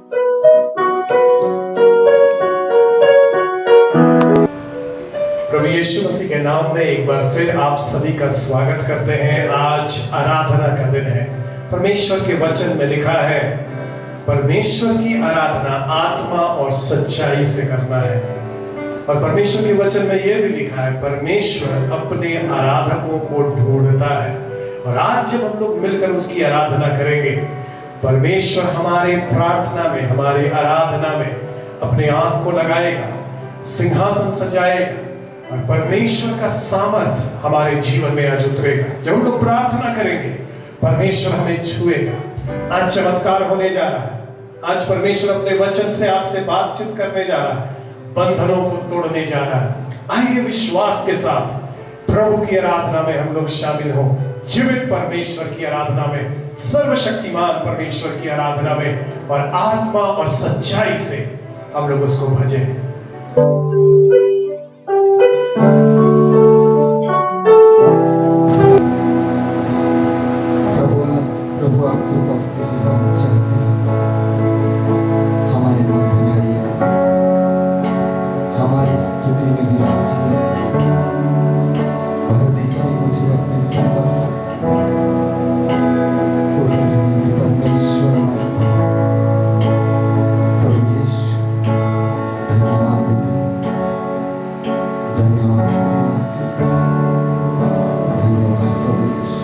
प्रभु यीशु मसीह के नाम में एक बार फिर आप सभी का स्वागत करते हैं। आज आराधना का दिन है। परमेश्वर के वचन में लिखा है, परमेश्वर की आराधना आत्मा और सच्चाई से करना है। और परमेश्वर के वचन में यह भी लिखा है, परमेश्वर अपने आराधकों को ढूंढता है। और आज जब हम लोग मिलकर उसकी आराधना करेंगे, परमेश्वर हमारे प्रार्थना में, हमारी आराधना में अपने आंख को लगाएगा, सिंहासन सजाएगा और परमेश्वर का सामर्थ हमारे जीवन में आज उतरेगा। जब हम लोग प्रार्थना करेंगे, परमेश्वर हमें छुएगा। आज चमत्कार होने जा रहा है। आज परमेश्वर अपने वचन से आपसे बातचीत करने जा रहा है, बंधनों को तोड़ने जा रहा है। आइए विश्वास के साथ प्रभु की आराधना में हम लोग शामिल हो। जीवित परमेश्वर की आराधना में, सर्वशक्तिमान परमेश्वर की आराधना में, और आत्मा और सच्चाई से हम लोग उसको भजें। प्रभु आपकी उपस्थिति को हम चाहते हैं। हमारे मध्य में आइए, हमारी स्तुति में विराजिए। भर दीजिए मुझे अपने संबल से। उधर ही परमेश्वर हमारे प्रभु यीशु धन्यवाद देते हैं। धन्यवाद आपके, धन्यवाद प्रभु यीशु।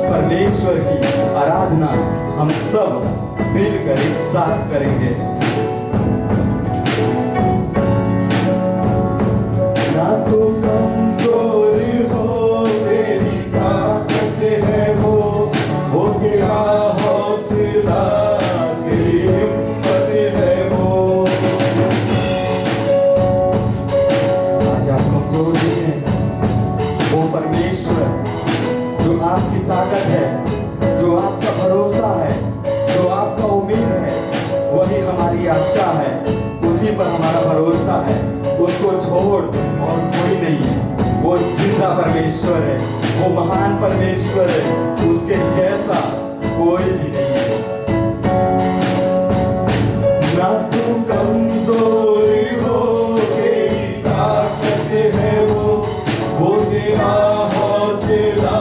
परमेश्वर की आराधना हम सब मिलकर एक साथ करेंगे। ना तो कमजोरी हो तेरी ताकत है, वो तेरा हौसला तेरी हिम्मत है वो। आज आप कमजोर नहीं हैं, वो परमेश्वर जो आपकी ताकत है जिंदा परमेश्वर है, वो महान परमेश्वर है, उसके जैसा कोई भी नहीं है। ना तू कमजोरी हो, तेरी ताकत है वो तेरा हौसला,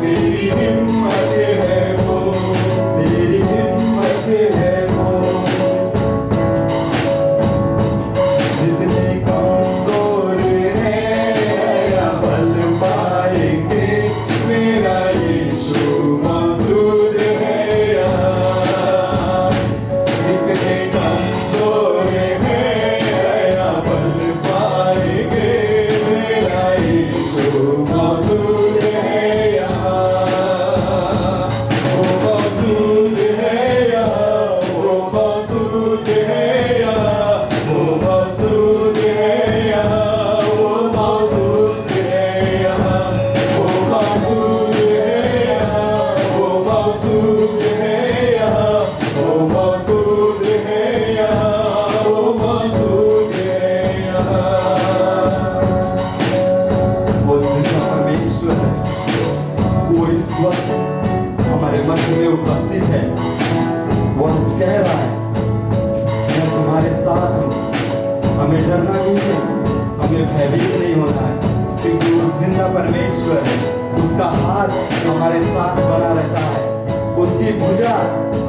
तेरी हिम्मत है वो, तेरी हिम्मत है वो। जितने कमजोर हैं या बल पाएंगे, मेरा यीशु मौजूद है यहाँ। जितने कमजोर हैं या बल पाएंगे, मेरा यीशु मौजूद है यहाँ। वो मौजूद है यहाँ, वो मौजूद है यहाँ, वो मौजूद है यहाँ, वो मौजूद है यहाँ, वो मौजूद है यहाँ, वो मौजूद है यहाँ, वो मौजूद है यहाँ, वो मौजूद है यहाँ। वो जिंदा परमेश्वर है, वो इस वक्त हमारे मध्य में उपस्थित है। वो आज कह रहा है, मैं तुम्हारे साथ हूँ, हमें डरना नहीं है, हमें भयभीत नहीं होना है, क्योंकि वो जिंदा परमेश्वर है। उसका हाथ हमारे साथ बना रहता है, उसकी भुजा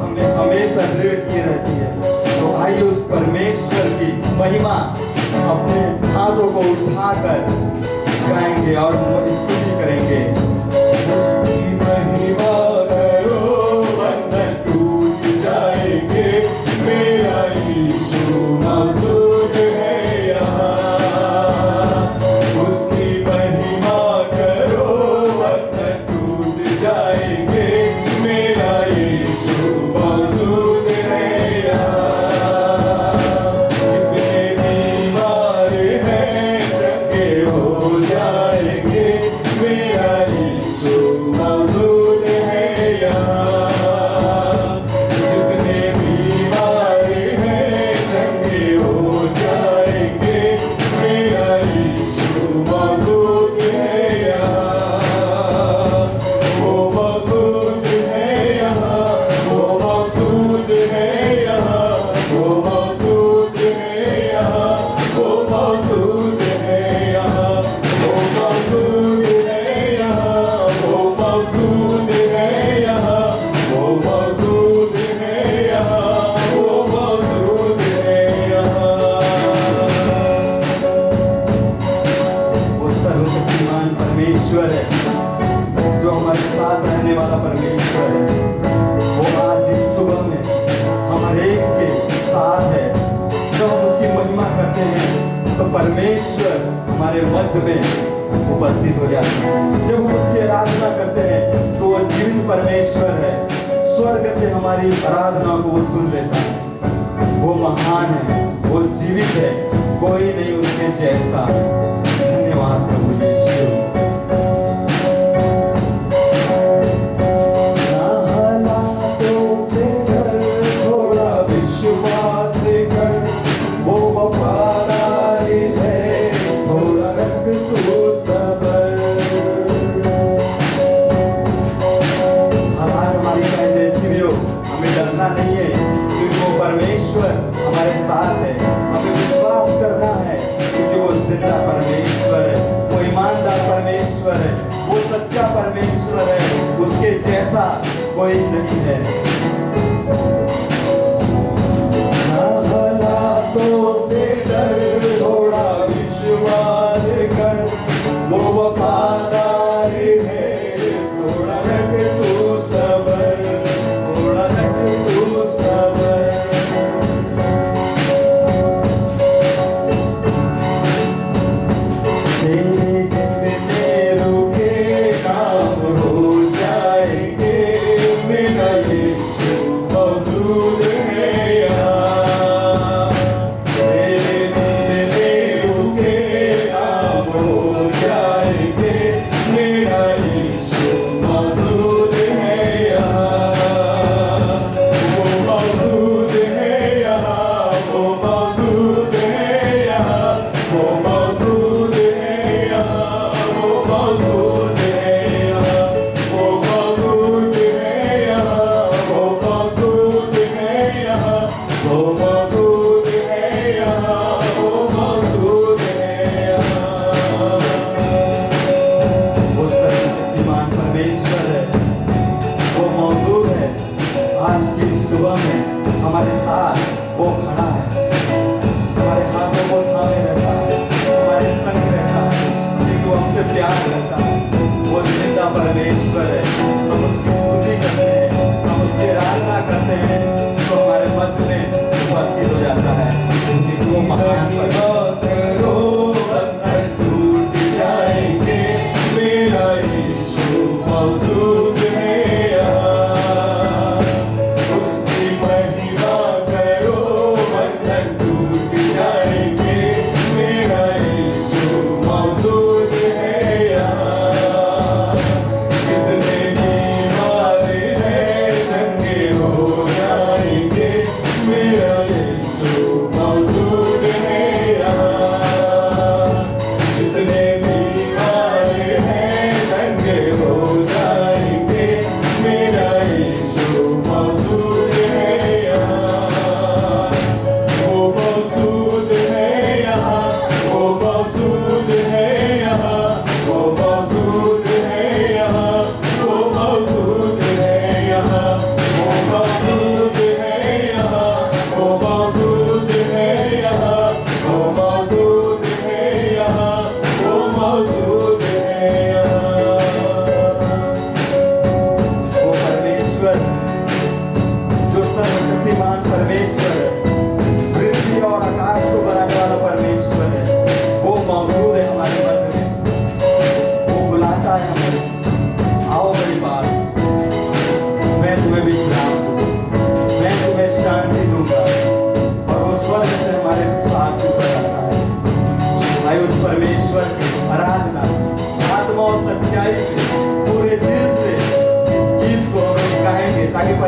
हमें हमेशा दृढ़ किए रहती है। तो आइए उस परमेश्वर की महिमा अपने हाथों को उठाकर गाएंगे और स्तुति करेंगे। उसकी महिमा करो, बंधन टूट जाएंगे, मेरा यीशु मौजूद है यहाँ। उसकी महिमा करो, बंधन टूट जाएंगे, मेरा यीशु मौजूद है यहाँ। जितने बीमार हैं चंगे हो जाएंगे, मेरा यीशु मौजूद है यहाँ। जितने बीमार हैं चंगे हो जाएंगे, मेरा यीशु मौजूद है यहाँ। वो मौजूद है यहाँ, वो मौजूद है यहाँ, वो मौजूद है यहाँ, वो मौजूद है यहाँ, वो मौजूद है यहाँ, वो मौजूद है यहाँ, वो मौजूद है यहाँ, वो मौजूद है यहाँ। वो सर्वशक्तिमान परमेश्वर है, जो हमारे साथ रहने वाला परमेश्वर है। वो आज इस सुबह में हमारे एक के साथ है। जब हम उसकी महिमा करते हैं तो परमेश्वर हमारे मध्य में उपस्थित हो जाता है। जब हम उसकी आराधना करते हैं तो वो जीवित परमेश्वर है, स्वर्ग से हमारी आराधना को वो सुन लेता है। वो महान है, वो जीवित है, कोई नहीं उसके जैसा। धन्यवाद प्रभु यीशु। ना हालातों से डर, थोड़ा विश्वास कर, वो वफादार है, थोड़ा रख तू सबर। हालात हमारी चाहे जैसी भी हो, हमें डरना नहीं है, क्योंकि वो परमेश्वर हमारे साथ है। हमें विश्वास करना है, क्योंकि वो जिंदा परमेश्वर है, वो ईमानदार परमेश्वर है, वो सच्चा परमेश्वर है, उसके जैसा कोई नहीं है। ना हालातों से डर, थोड़ा विश्वास कर, वो वफादार है, थोड़ा रख तू सबर, थोड़ा रख तू सबर। तेरे जितने रुके काम हो जाएंगे, मेरा यीशु मौजूद है यहाँ।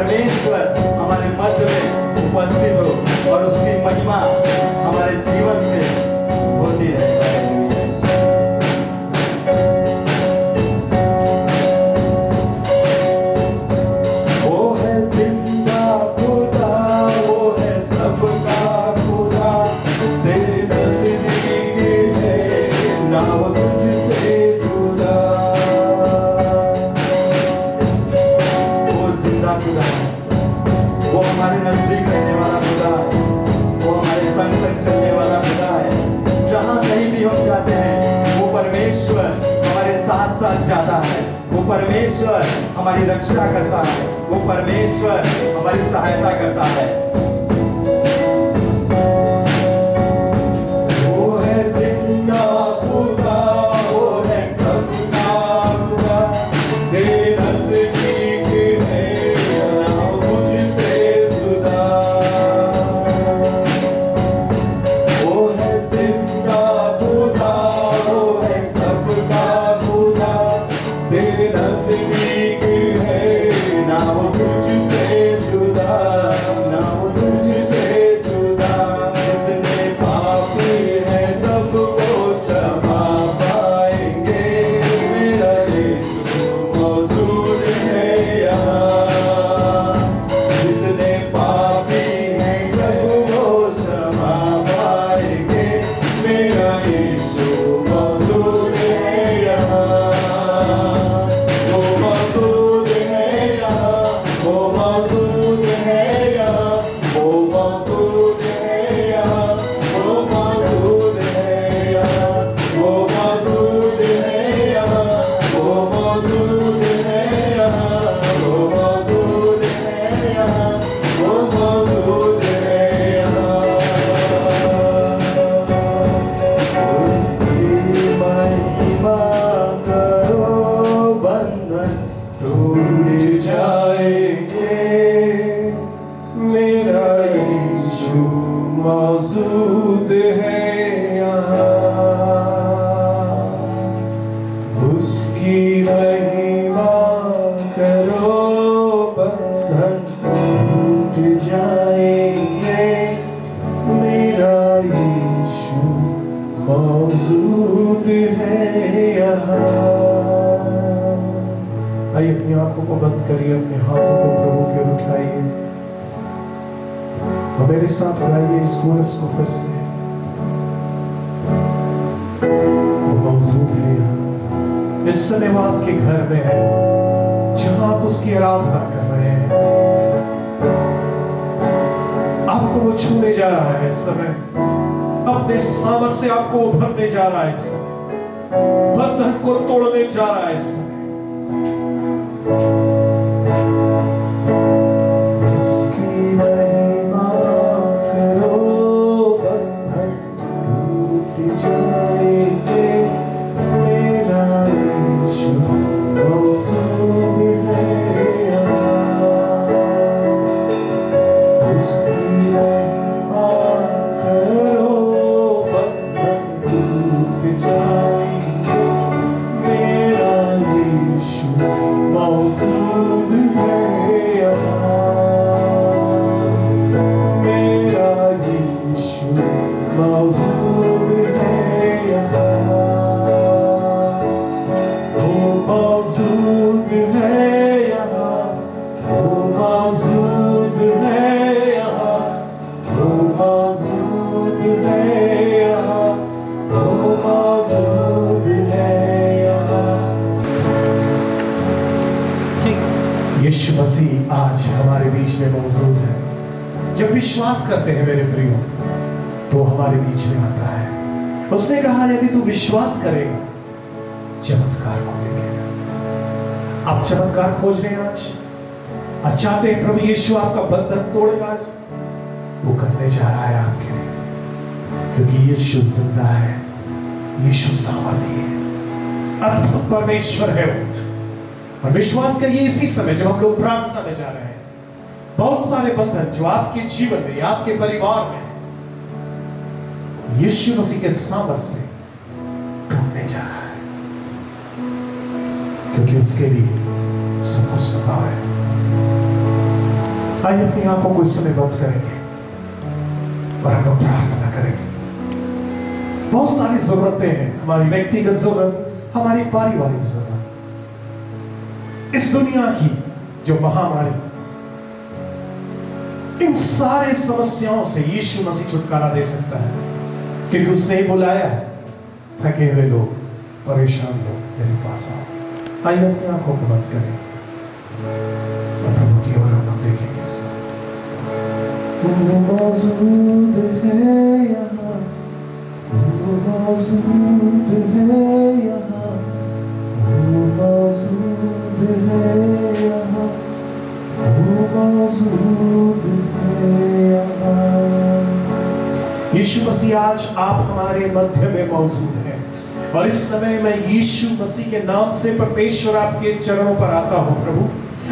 परमेश्वर हमारे मध्य में उपस्थित हो और उसकी महिमा हमारे जीवन से होती रहे। वो है जिंदा खुदा, वो है सबका खुदा, तेरे नजदीक है ना वो तुझसे जुदा। वो जिंदा खुदा है, वो हमारे नजदीक रहने वाला खुदा है, वो हमारे संग संग चलने वाला खुदा है। जहाँ कहीं भी हम जाते हैं वो परमेश्वर हमारे साथ साथ जाता है। वो परमेश्वर हमारी रक्षा करता है, वो परमेश्वर हमारी सहायता करता है। वो है जिंदा खुदा, वो है सबका खुदा, तेरे नजदीक है ना मुझसे जुदा। वो है जिंदा खुदा, वो है सबका खुदा, तेरे नजदीक है ना वो तुझसे जुदा, ना वो तुझसे जुदा। जितने पापी हैं सबको क्षमा पाएंगे, मेरा यीशु मौजूद है यहाँ। जितने पापी हैं सबको क्षमा पाएंगे, मेरा यीशु मौजूद है यहाँ। वो मौजूद है यहाँ, वो मौजूद है यहाँ, वो मौजूद है यहाँ, वो मौजूद है यहाँ, वो मौजूद है यहाँ, वो मौजूद है यहाँ, वो मौजूद है यहाँ, वो मौजूद है यहाँ। उसकी महिमा करो, बंधन टूट जाएंगे, मेरा यीशु मौजूद है यहाँ। उसकी महिमा करो, बंधन टूट जाएंगे, मेरा यीशु मौजूद है यहाँ। आइए अपनी आंखों को बंद करिए, अपने हाथों को प्रभु की ओर उठाइए और मेरे साथ गाइए इस कोरस को फिर से। वो मौजूद है यहाँ। इस समय वो आपके घर में है, जहां आप उसकी आराधना कर रहे हैं। आपको वो छूने जा रहा है इस समय, अपने सामर्थ्य से आपको वो भरने जा रहा है इस समय, बंधन को तोड़ने जा रहा है इस समय। उसकी महिमा करो, बंधन टूट जाएंगे, मेरा यीशु मौजूद है यहाँ। उसकी महिमा करो, बंधन टूट जाएंगे, मेरा यीशु मौजूद है यहाँ। मेरा यीशु मौजूद है यहाँ। वो मौजूद है यहाँ, वो मौजूद है यहाँ, वो मौजूद है यहाँ, वो मौजूद है यहाँ। यीशु मसीह आज हमारे बीच में मौजूद है। जब विश्वास करते हैं मेरे प्रियो, तो हमारे बीच में आता है। उसने कहा यदि तू विश्वास करेगा, चमत्कार को देखेगा। आप चमत्कार खोज रहे हैं आज चाहते हैं प्रभु यीशु आपका बंधन तोड़ेगा आज, वो करने जा रहा है आपके लिए, क्योंकि यीशु जिंदा है, यीशु सामर्थी है, अद्भुत परमेश्वर है वो। और विश्वास करिए इसी समय जब हम लोग प्रार्थना में जा रहे हैं, बहुत सारे बंधन जो आपके जीवन में या आपके परिवार में यीशु मसीह के सामर्थ्य से टूटने जा रहा है, क्योंकि उसके लिए सब कुछ संभव है। आइए अपनी आंखों को इस समय बंद करेंगे और हम लोग प्रार्थना करेंगे। बहुत सारी जरूरतें हैं, हमारी व्यक्तिगत जरूरत, हमारी पारिवारिक जरूरत, इस दुनिया की जो महामारी, इन सारे समस्याओं से यीशु मसीह छुटकारा दे सकता है, क्योंकि उसने ही बुलाया है, थके हुए लोग, परेशान लोग मेरे पास आओ। आइए अपनी आंखों को बंद करें और प्रभु की ओर हम लोग देखेंगे। वो मौजूद है यहाँ, वो मौजूद है यहाँ, वो मौजूद है यहाँ, वो मौजूद है यहाँ। यीशु मसीह आज आप हमारे मध्य में मौजूद हैं और इस समय मैं यीशु मसीह के नाम से परमेश्वर आपके चरणों पर आता हूं प्रभु।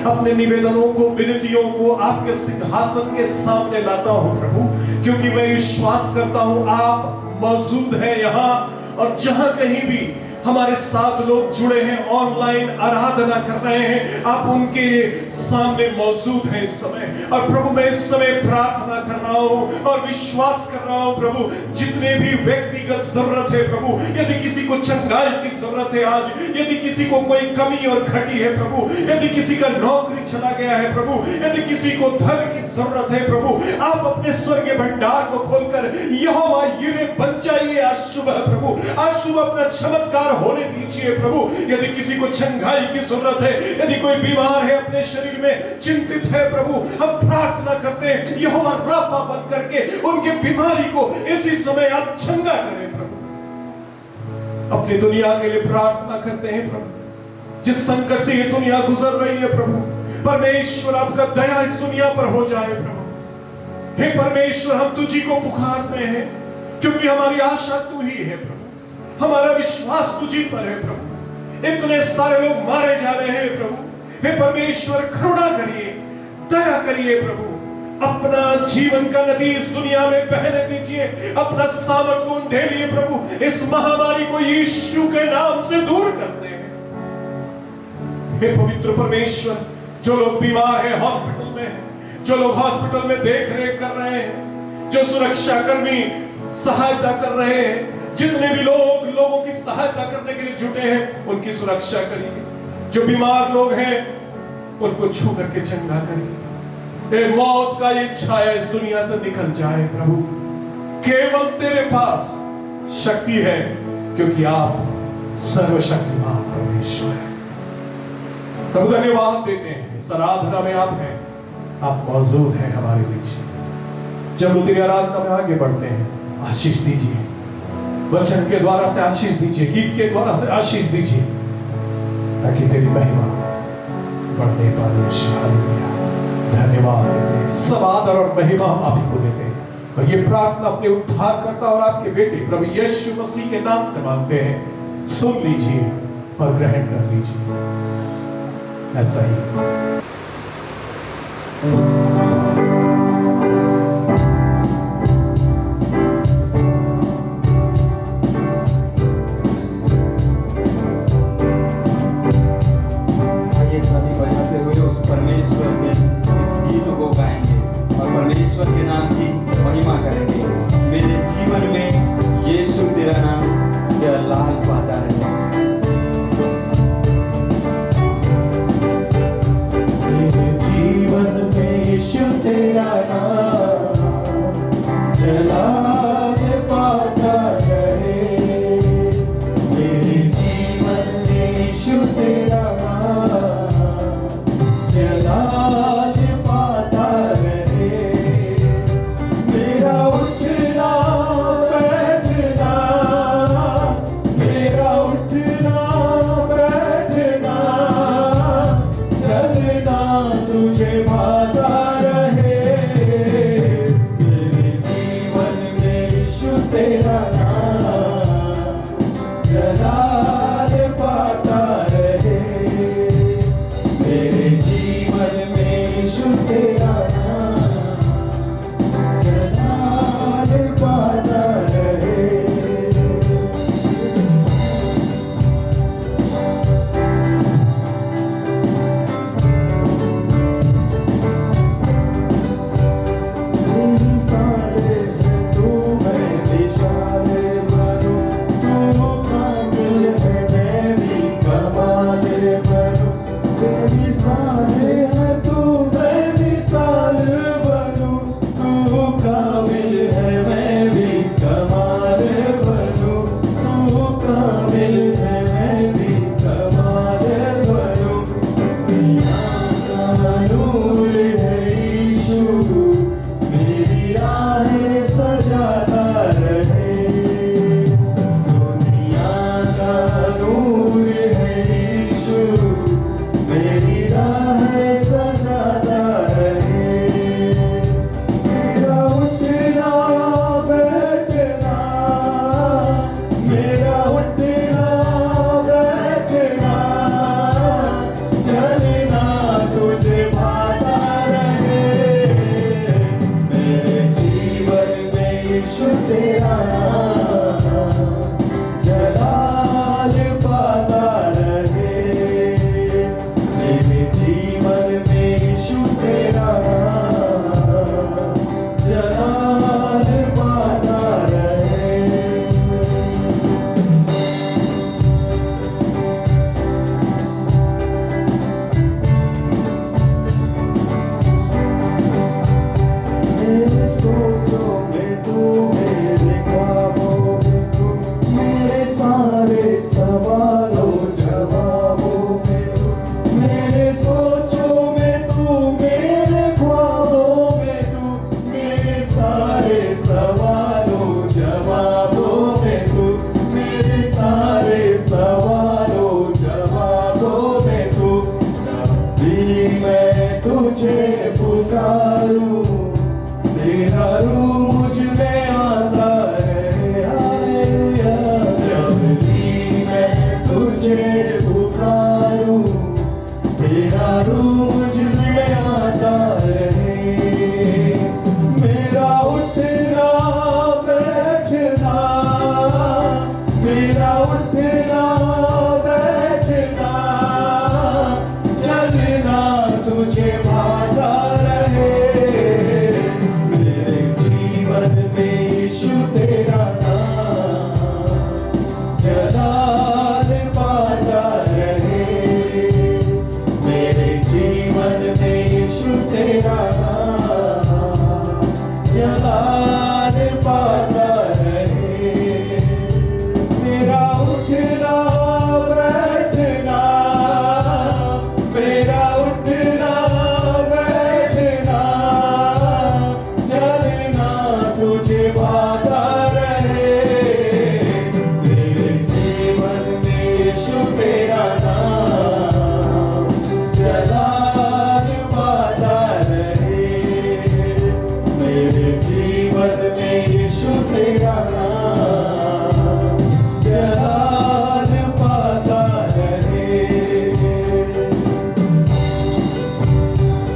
अपने निवेदनों को, विनतियों को आपके सिंहासन के सामने लाता हूं प्रभु, क्योंकि मैं विश्वास करता हूं आप मौजूद हैं यहाँ। और जहां कहीं भी हमारे साथ लोग जुड़े हैं, ऑनलाइन आराधना कर रहे हैं, आप उनके सामने मौजूद हैं इस समय। और प्रभु मैं इस समय प्रार्थना कर रहा हूं और विश्वास कर रहा हूं प्रभु, जितने भी व्यक्तिगत जरूरत है प्रभु, यदि किसी को चंगाई की जरूरत है आज, यदि किसी को कोई कमी और घटी है प्रभु, यदि किसी का नौकरी चला गया है प्रभु, यदि किसी को धन की जरूरत है प्रभु, आप अपने स्वर्गीय भंडार को खोलकर यहोवा यिरे बन जाइए आज सुबह प्रभु। आज सुबह अपना चमत्कार होने दीजिए प्रभु। यदि किसी को चंगाई की जरूरत है, यदि कोई बीमार है, अपने शरीर में चिंतित है प्रभु, हम प्रार्थना करते हैं यहोवा राफा बन करके उनके बीमारी को इसी समय आप चंगा करें प्रभु। अपनी दुनिया के लिए प्रार्थना करते हैं प्रभु, जिस संकट से ये दुनिया गुजर रही है प्रभु, परमेश्वर आपका दया इस दुनिया पर हो जाए प्रभु। हे परमेश्वर हम तुझी को पुकारते हैं, क्योंकि हमारी आशा तू ही है प्रभु, हमारा विश्वास तुझी पर है प्रभु। इतने सारे लोग मारे जा रहे हैं प्रभु, हे परमेश्वर करुणा करिए, दया करिए प्रभु। अपना जीवन का नदी इस दुनिया में बहने दीजिए, अपना सामर्थ को ढेलिए प्रभु। इस महामारी को यीशु के नाम से दूर करते हैं। हे पवित्र परमेश्वर, जो लोग बीमार हैं, हॉस्पिटल में हैं, जो लोग हॉस्पिटल में देख रेख कर रहे हैं, जो सुरक्षा कर्मी सहायता कर रहे हैं, जितने भी लोग लोगों की सहायता करने के लिए जुटे हैं, उनकी सुरक्षा करिए। जो बीमार लोग हैं उनको छू करके चंगा करिए। मौत का ये छाया इस दुनिया से निकल जाए प्रभु। केवल तेरे पास शक्ति है, क्योंकि आप सर्वशक्तिमान परमेश्वर है प्रभु। धन्यवाद देते हैं, इस आराधना में आप हैं, आप मौजूद हैं हमारे बीच। जब लोग तेरी आराधना में आगे बढ़ते हैं, आशीष दीजिए, वचन के द्वारा से आशीष दीजिए, गीत के द्वारा से आशीष दीजिए, ताकि तेरी महिमा बढ़ने पाए। हालेलुया। धन्यवाद देते हैं, सब आदर और महिमा हम आप ही को देते हैं। और ये प्रार्थना अपने उद्धारकर्ता और आपके बेटे प्रभु यीशु मसीह के नाम से मांगते हैं। सुन लीजिए और ग्रहण कर लीजिए। ऐसा ही परमेश्वर के इस गीत को गाएंगे और परमेश्वर के नाम की महिमा करेंगे। मेरे जीवन में यीशु तेरा नाम जलाल पाता रहे। मेरे जीवन में यीशु तेरा नाम जलाल पाता रहे। मेरे जीवन में यीशु तेरा नाम जलाल पाता रहे। मेरा उठना बैठना, मेरा उठना बैठना, चलना तुझे भाता रहे। मेरे जीवन में यीशु तेरा नाम जलाल पाता रहे। मेरे जीवन में यीशु तेरा नाम जलाल पाता रहे। तुझे पुकारूं, तेरा रूह मुझ में आता रहे। जब भी मैं तुझे पुकारूं, तेरा रूह मुझ में आता रहे। मेरा उठना बैठना, मेरा उठना बैठना, चलना तुझे भाता रहे। मेरे जीवन में यीशु तेरा नाम जलाल पाता रहे। मेरे जीवन में यीशु तेरा नाम जलाल पाता रहे। मेरा उठना बैठना, मेरा उठना बैठना, चलना तुझे भाता रहे। मेरे जीवन में यीशु तेरा नाम जलाल पाता रहे। मेरे जीवन में यीशु तेरा नाम जलाल पाता रहे।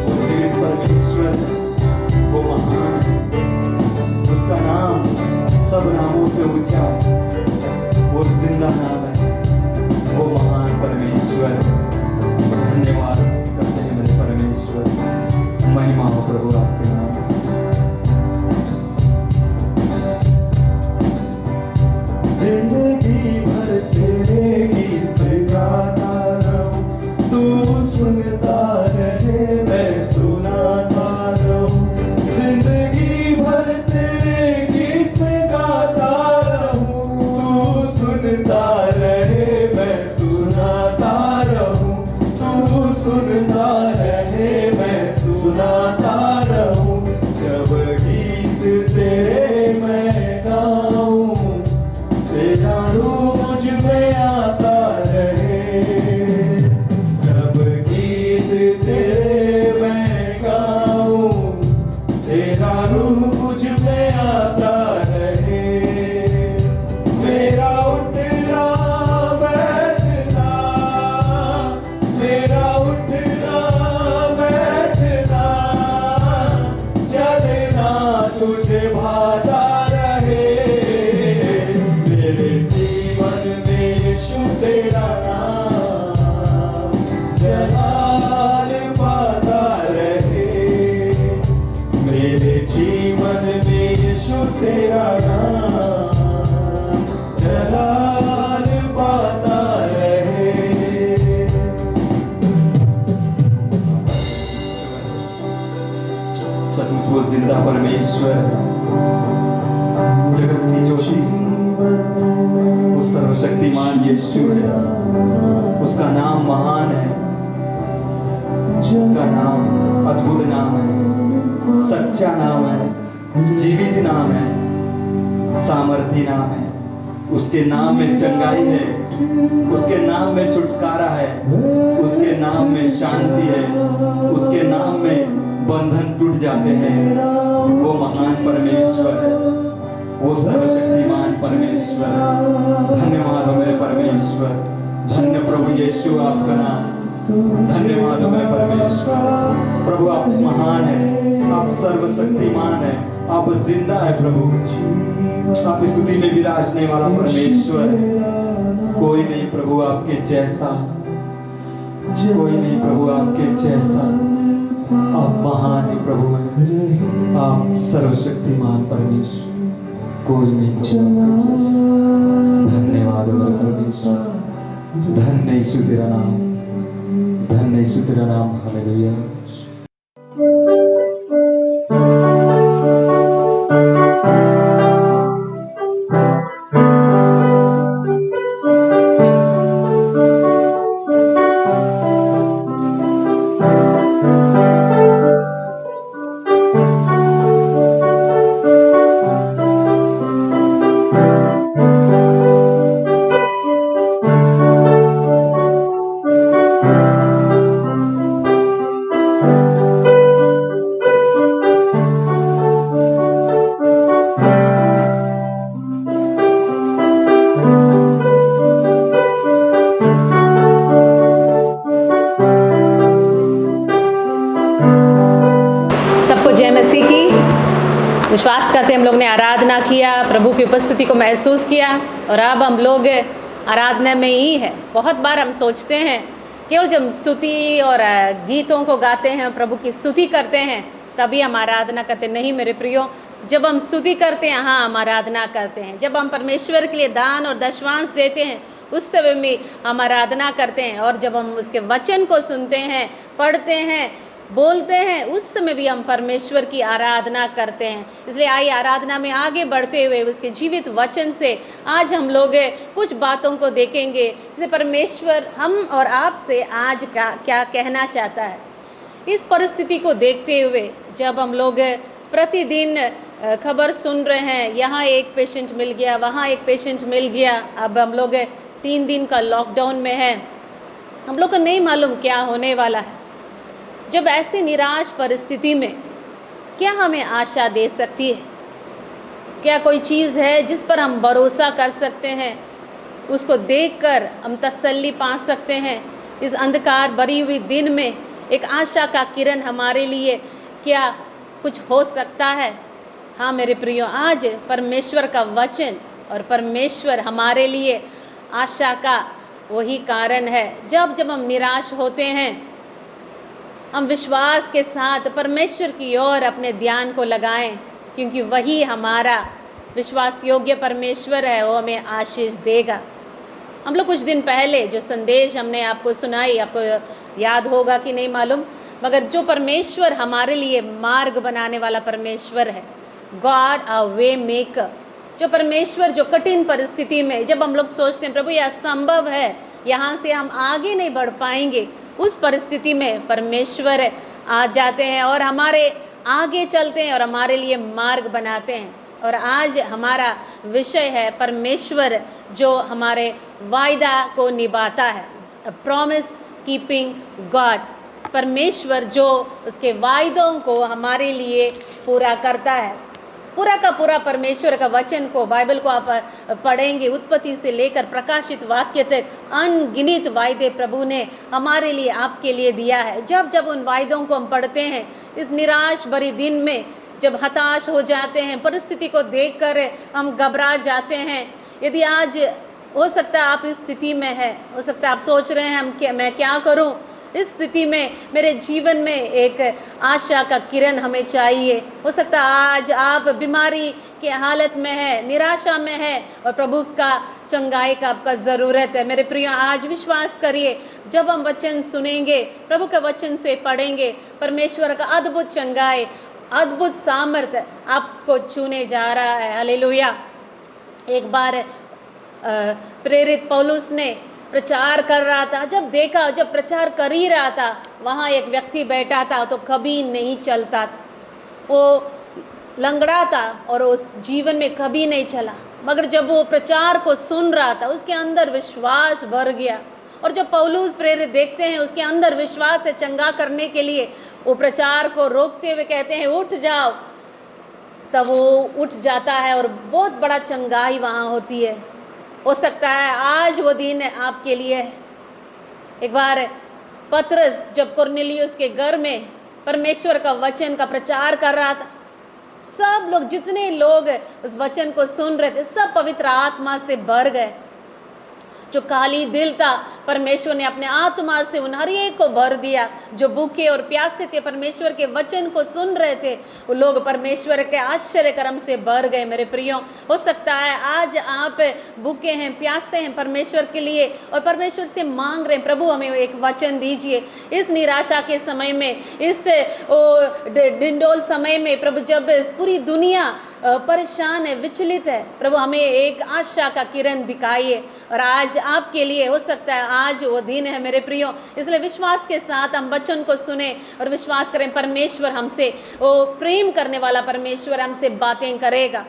वो जीवित परमेश्वर है, वो महान है, उसका नाम सब नामों से ऊंचा है, वो जिंदा नाम है, वो महान परमेश्वर है। धन्यवाद करते हैं मेरे परमेश्वर, महिमा हो प्रभु आपके नाम की। जिंदगी भर तेरे गीत गाता रहूं, तू सुनता रहे मैं सुनाता रहूं। जिंदगी भर तेरे गीत गाता रहूं, तू सुनता रहे मैं सुनाता रहूं। तू सुनता रहे मैं सुनाता रहूं। जब गीत तेरे मैं गाऊं, तेरा रूह मुझ में आता रहे। जब गीत तेरे मैं गाऊं, तेरा रूह मुझ में आता रहे। मेरा उठना बैठना, मेरा उठना बैठना, चलना तुझे भाता रहे। मेरे जीवन में यीशु तेरा नाम जलाल पाता रहे। मेरे जीवन में यीशु तेरा नाम जलाल पाता रहे। सचमुच वो जिंदा परमेश्वर है, जगत की ज्योति, वो सर्वशक्तिमान यीशु है। उसका नाम महान है, उसका नाम अद्भुत नाम है, सच्चा नाम है, जीवित नाम है, सामर्थी नाम है। उसके नाम में चंगाई है, उसके नाम में छुटकारा है, उसके नाम में शांति है, उसके नाम में बंधन टूट जाते हैं। वो महान परमेश्वर है, वो सर्वशक्तिमान परमेश्वर है। धन्यवाद हो मेरे परमेश्वर, धन्य प्रभु यीशु आपका नाम। धन्यवाद हो मेरे परमेश्वर, प्रभु आप महान है, आप सर्वशक्तिमान है, आप जिंदा है प्रभु। आप स्तुति में विराजने वाला परमेश्वर है। कोई नहीं प्रभु आपके जैसा, कोई नहीं प्रभु आपके जैसा। आप महान है प्रभु हैं, आप सर्वशक्तिमान परमेश्वर, कोई नहीं प्रभु आपके जैसा। धन्यवाद हो मेरे परमेश्वर, धन्य यीशु तेरा नाम, धन्य यीशु तेरा नाम। हालेलुया। विश्वास करते हैं हम लोग ने आराधना किया, प्रभु की उपस्थिति को महसूस किया और अब हम लोग आराधना में ही है। बहुत बार हम सोचते हैं केवल जब स्तुति और गीतों को गाते हैं, प्रभु की स्तुति करते हैं, तभी हम आराधना करते। नहीं मेरे प्रियो, जब हम स्तुति करते हैं हाँ हम आराधना करते हैं। जब हम परमेश्वर के लिए दान और दशवांश देते हैं उस समय में हम आराधना करते हैं। और जब हम उसके वचन को सुनते हैं, पढ़ते हैं, बोलते हैं, उस समय भी हम परमेश्वर की आराधना करते हैं। इसलिए आइए आराधना में आगे बढ़ते हुए उसके जीवित वचन से आज हम लोग कुछ बातों को देखेंगे जिसे परमेश्वर हम और आप से आज क्या कहना चाहता है। इस परिस्थिति को देखते हुए जब हम लोग प्रतिदिन खबर सुन रहे हैं, यहाँ एक पेशेंट मिल गया, वहाँ एक पेशेंट मिल गया, अब हम लोग 3 दिन का लॉकडाउन में हैं, हम लोग को नहीं मालूम क्या होने वाला है। जब ऐसी निराश परिस्थिति में क्या हमें आशा दे सकती है? क्या कोई चीज़ है जिस पर हम भरोसा कर सकते हैं, उसको देखकर हम तसल्ली पा सकते हैं? इस अंधकार भरी हुई दिन में एक आशा का किरण हमारे लिए क्या कुछ हो सकता है? हाँ मेरे प्रियो, आज परमेश्वर का वचन और परमेश्वर हमारे लिए आशा का वही कारण है। जब हम निराश होते हैं, हम विश्वास के साथ परमेश्वर की ओर अपने ध्यान को लगाएं, क्योंकि वही हमारा विश्वास योग्य परमेश्वर है, वो हमें आशीष देगा। हम लोग कुछ दिन पहले जो संदेश हमने आपको सुनाई, आपको याद होगा कि नहीं मालूम, मगर जो परमेश्वर हमारे लिए मार्ग बनाने वाला परमेश्वर है, गॉड अ वे मेकर, जो परमेश्वर जो कठिन परिस्थिति में जब हम लोग सोचते हैं प्रभु यह असंभव है, यहाँ से हम आगे नहीं बढ़ पाएंगे, उस परिस्थिति में परमेश्वर आ जाते हैं और हमारे आगे चलते हैं और हमारे लिए मार्ग बनाते हैं। और आज हमारा विषय है परमेश्वर जो हमारे वायदा को निभाता है, प्रॉमिस कीपिंग गॉड, परमेश्वर जो उसके वायदों को हमारे लिए पूरा करता है। पूरा का पूरा परमेश्वर का वचन को, बाइबल को आप पढ़ेंगे, उत्पत्ति से लेकर प्रकाशित वाक्य तक अनगिनत वायदे प्रभु ने हमारे लिए, आपके लिए दिया है। जब उन वायदों को हम पढ़ते हैं, इस निराश भरी दिन में जब हताश हो जाते हैं, परिस्थिति को देखकर हम घबरा जाते हैं, यदि आज हो सकता है आप इस स्थिति में है, हो सकता है आप सोच रहे हैं मैं क्या करूं, इस स्थिति में मेरे जीवन में एक आशा का किरण हमें चाहिए। हो सकता है आज आप बीमारी के हालत में है, निराशा में है और प्रभु का चंगाई का आपका ज़रूरत है। मेरे प्रियो, आज विश्वास करिए, जब हम वचन सुनेंगे, प्रभु के वचन से पढ़ेंगे, परमेश्वर का अद्भुत चंगाई, अद्भुत सामर्थ्य आपको छूने जा रहा है। हालेलुया। एक बार प्रेरित पौलुस ने प्रचार कर रहा था, जब प्रचार कर ही रहा था, वहाँ एक व्यक्ति बैठा था तो कभी नहीं चलता था, वो लंगड़ा था और उस जीवन में कभी नहीं चला, मगर जब वो प्रचार को सुन रहा था उसके अंदर विश्वास भर गया। और जब पौलुस प्रेरित देखते हैं उसके अंदर विश्वास है चंगा करने के लिए, वो प्रचार को रोकते हुए कहते हैं उठ जाओ, तब वो उठ जाता है और बहुत बड़ा चंगाई वहाँ होती है। हो सकता है आज वो दिन आपके लिए है। एक बार पतरस जब कुरनेलियुस के घर में परमेश्वर का वचन का प्रचार कर रहा था, सब लोग, जितने लोग उस वचन को सुन रहे थे, सब पवित्र आत्मा से भर गए। जो खाली दिल था, परमेश्वर ने अपने आत्मा से उन हर एक को भर दिया। जो भूखे और प्यासे थे, परमेश्वर के वचन को सुन रहे थे, वो लोग परमेश्वर के आश्चर्य कर्म से भर गए। मेरे प्रियो, हो सकता है आज आप भूखे हैं, प्यासे हैं परमेश्वर के लिए और परमेश्वर से मांग रहे हैं, प्रभु हमें एक वचन दीजिए। इस निराशा के समय में, इस डिंडोल समय में, प्रभु जब पूरी दुनिया परेशान है, विचलित है, प्रभु हमें एक आशा का किरण दिखाइए। और आज आपके लिए हो सकता है आज वो दिन है मेरे प्रियो, इसलिए विश्वास के साथ हम वचन को सुने और विश्वास करें परमेश्वर हमसे, वो प्रेम करने वाला परमेश्वर हमसे बातें करेगा।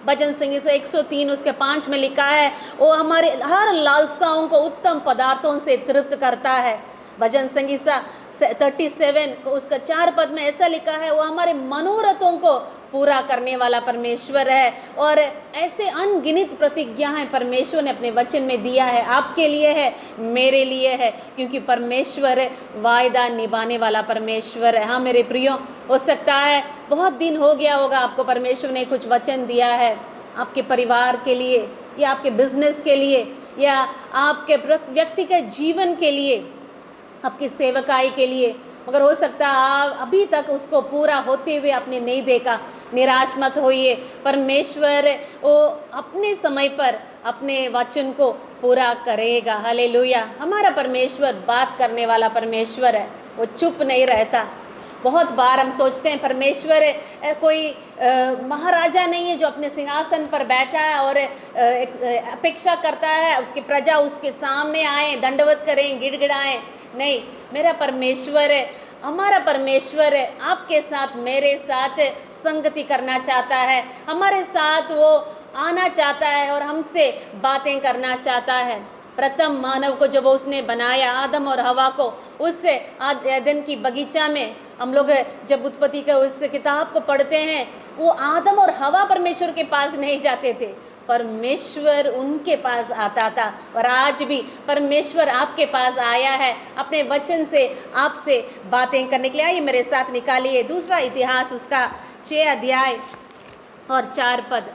भजन संहिता 103 उसके 5 में लिखा है, वो हमारे हर लालसाओं को उत्तम पदार्थों से तृप्त करता है। भजन संहिता 37 उसका 4 पद में ऐसा लिखा है, वो हमारे मनोरथों को पूरा करने वाला परमेश्वर है। और ऐसे अनगिनत प्रतिज्ञाएं परमेश्वर ने अपने वचन में दिया है, आपके लिए है, मेरे लिए है, क्योंकि परमेश्वर वायदा निभाने वाला परमेश्वर है। हाँ मेरे प्रियो, हो सकता है बहुत दिन हो गया होगा आपको परमेश्वर ने कुछ वचन दिया है आपके परिवार के लिए या आपके बिजनेस के लिए या आपके व्यक्तिगत जीवन के लिए, आपकी सेवकाई के लिए, मगर हो सकता है आप अभी तक उसको पूरा होते हुए आपने नहीं देखा। निराश मत होइए, परमेश्वर वो अपने समय पर अपने वचन को पूरा करेगा। हालेलुया। हमारा परमेश्वर बात करने वाला परमेश्वर है, वो चुप नहीं रहता। बहुत बार हम सोचते हैं परमेश्वर कोई महाराजा नहीं है जो अपने सिंहासन पर बैठा है और अपेक्षा करता है उसकी प्रजा उसके सामने आए, दंडवत करें, गिड़गिड़ाएं। नहीं, मेरा परमेश्वर है, हमारा परमेश्वर है, आपके साथ मेरे साथ संगति करना चाहता है, हमारे साथ वो आना चाहता है और हमसे बातें करना चाहता है। प्रथम मानव को जब उसने बनाया, आदम और हवा को, उस एदन की बगीचा में हम लोग जब उत्पत्ति के उस किताब को पढ़ते हैं, वो आदम और हवा परमेश्वर के पास नहीं जाते थे, परमेश्वर उनके पास आता था। और आज भी परमेश्वर आपके पास आया है अपने वचन से आपसे बातें करने के लिए। आइए मेरे साथ निकालिए दूसरा इतिहास उसका 6 अध्याय और 4 पद।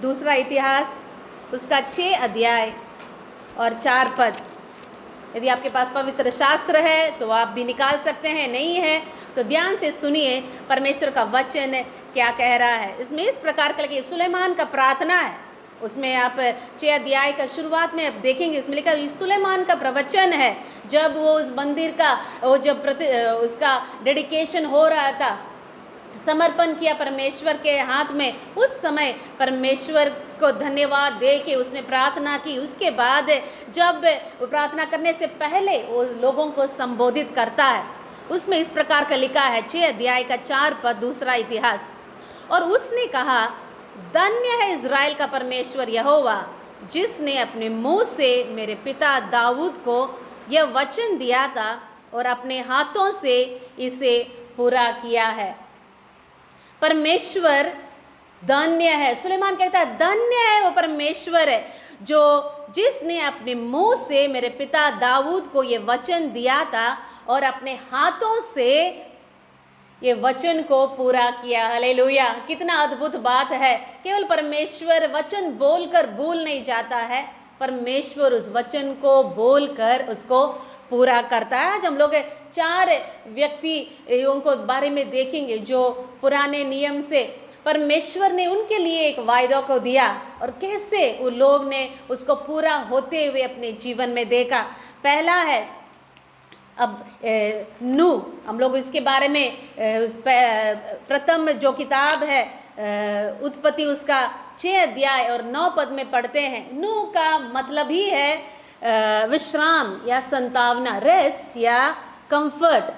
दूसरा इतिहास उसका 6 अध्याय और 4 पद। यदि आपके पास पवित्र शास्त्र है तो आप भी निकाल सकते हैं, नहीं है तो ध्यान से सुनिए परमेश्वर का वचन क्या कह रहा है। इसमें इस प्रकार का लिखिए, सुलेमान का प्रार्थना है। उसमें आप 6 अध्याय का शुरुआत में आप देखेंगे, उसमें लिखा सुलेमान का प्रवचन है। जब वो उस मंदिर का वो जब उसका डेडिकेशन हो रहा था, समर्पण किया परमेश्वर के हाथ में, उस समय परमेश्वर को धन्यवाद दे के उसने प्रार्थना की। उसके बाद जब वो प्रार्थना करने से पहले वो लोगों को संबोधित करता है, उसमें इस प्रकार का लिखा है 6 अध्याय का 4 पद, दूसरा इतिहास। और उसने कहा, धन्य है इज़राइल का परमेश्वर यहोवा, जिसने अपने मुंह से मेरे पिता दाऊद को यह वचन दिया था और अपने हाथों से इसे पूरा किया है। परमेश्वर धन्य है। सुलेमान कहता है धन्य है वो परमेश्वर है जो जिसने अपने मुंह से मेरे पिता दाऊद को ये वचन दिया था और अपने हाथों से ये वचन को पूरा किया। हालेलुया। कितना अद्भुत बात है। केवल परमेश्वर वचन बोलकर भूल नहीं जाता है, परमेश्वर उस वचन को बोलकर उसको पूरा करता है। आज हम लोग 4 व्यक्तियों को बारे में देखेंगे जो पुराने नियम से परमेश्वर ने उनके लिए एक वायदा को दिया और कैसे उन लोग ने उसको पूरा होते हुए अपने जीवन में देखा। पहला है अब नू, हम लोग इसके बारे में उस प्रथम जो किताब है उत्पत्ति उसका 6 अध्याय और 9 पद में पढ़ते हैं। नू का मतलब ही है विश्राम या संतावना, रेस्ट या कंफर्ट।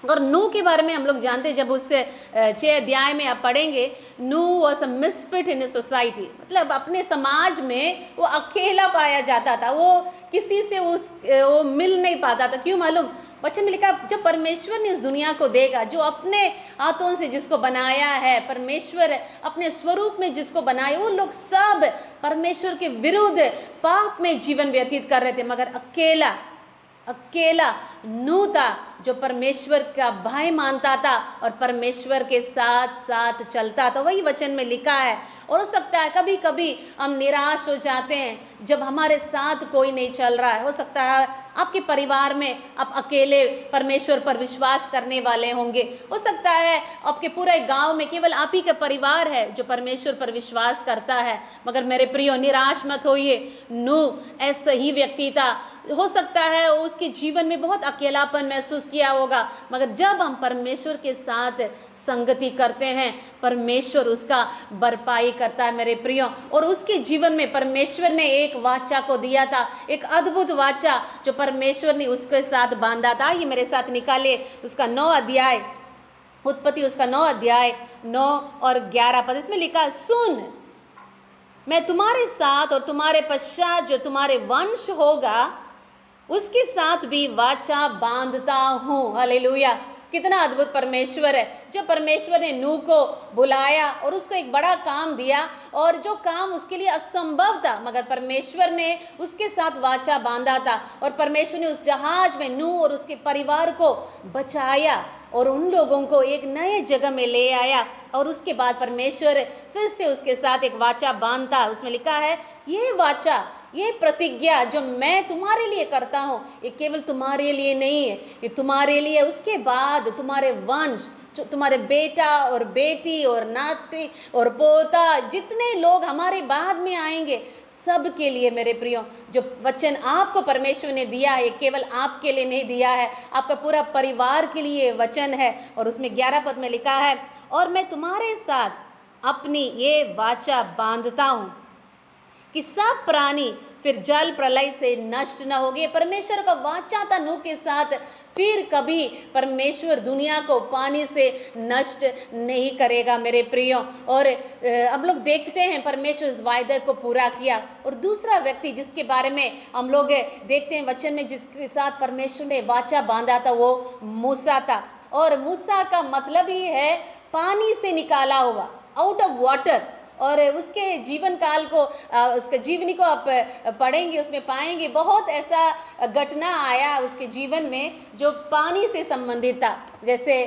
और नू के बारे में हम लोग जानते हैं, जब उससे 6 अध्याय में आप पढ़ेंगे, नू was a misfit in society, मतलब अपने समाज में वो अकेला पाया जाता था, वो किसी से वो मिल नहीं पाता था। क्यों मालूम? वचन में लिखा, जब परमेश्वर ने इस दुनिया को देखा, जो अपने हाथों से जिसको बनाया है, परमेश्वर अपने स्वरूप में जिसको बनाया, वो लोग सब परमेश्वर के विरुद्ध पाप में जीवन व्यतीत कर रहे थे, मगर अकेला नू था जो परमेश्वर का भाई मानता था और परमेश्वर के साथ साथ चलता था। वही वचन में लिखा है। और हो सकता है कभी कभी हम निराश हो जाते हैं जब हमारे साथ कोई नहीं चल रहा है। हो सकता है आपके परिवार में आप अकेले परमेश्वर पर विश्वास करने वाले होंगे। हो सकता है आपके पूरे गांव में केवल आप ही का परिवार है जो परमेश्वर पर विश्वास करता है। मगर मेरे प्रियो, निराश मत होइए। नू ऐसा ही व्यक्ति था। हो सकता है उसके जीवन में बहुत अकेलापन महसूस किया होगा, मगर जब हम परमेश्वर के साथ संगति करते हैं, परमेश्वर उसका भरपाई करता है मेरे प्रियो। और उसके जीवन में परमेश्वर ने एक वाचा को दिया था, एक अद्भुत वाचा जो परमेश्वर ने उसके साथ बांधा था। ये मेरे साथ निकालिए उसका 9 अध्याय, उत्पत्ति उसका 9 अध्याय 9 और 11 पद। इसमें लिखा, सुन, मैं तुम्हारे साथ और तुम्हारे पश्चात जो तुम्हारे वंश होगा उसके साथ भी वाचा बांधता हूँ। हालेलुया। कितना अद्भुत परमेश्वर है। जो परमेश्वर ने नूह को बुलाया और उसको एक बड़ा काम दिया, और जो काम उसके लिए असंभव था, मगर परमेश्वर ने उसके साथ वाचा बांधा था, और परमेश्वर ने उस जहाज में नूह और उसके परिवार को बचाया और उन लोगों को एक नए जगह में ले आया। और उसके बाद परमेश्वर फिर से उसके साथ एक वाचा बांधता। उसमें लिखा है, ये वाचा, ये प्रतिज्ञा जो मैं तुम्हारे लिए करता हूँ, ये केवल तुम्हारे लिए नहीं है, ये तुम्हारे लिए, उसके बाद तुम्हारे वंश, जो तुम्हारे बेटा और बेटी और नाती और पोता, जितने लोग हमारे बाद में आएंगे, सब के लिए मेरे प्रियो, जो वचन आपको परमेश्वर ने दिया है, केवल आपके लिए नहीं दिया है, आपका पूरा परिवार के लिए वचन है। और उसमें 11 पद में लिखा है, और मैं तुम्हारे साथ अपनी ये वाचा बांधता हूँ कि सब प्राणी फिर जल प्रलय से नष्ट न होंगे। परमेश्वर का वाचा था नूह के साथ, फिर कभी परमेश्वर दुनिया को पानी से नष्ट नहीं करेगा मेरे प्रियो। और हम लोग देखते हैं परमेश्वर इस वायदे को पूरा किया। और दूसरा व्यक्ति जिसके बारे में हम लोग देखते हैं वचन में, जिसके साथ परमेश्वर ने वाचा बांधा था, वो मूसा था। और मूसा का मतलब ही है पानी से निकाला हुआ, आउट ऑफ वाटर। और उसके जीवन काल को, उसके जीवनी को आप पढ़ेंगे, उसमें पाएंगे बहुत ऐसा घटना आया उसके जीवन में जो पानी से संबंधित था। जैसे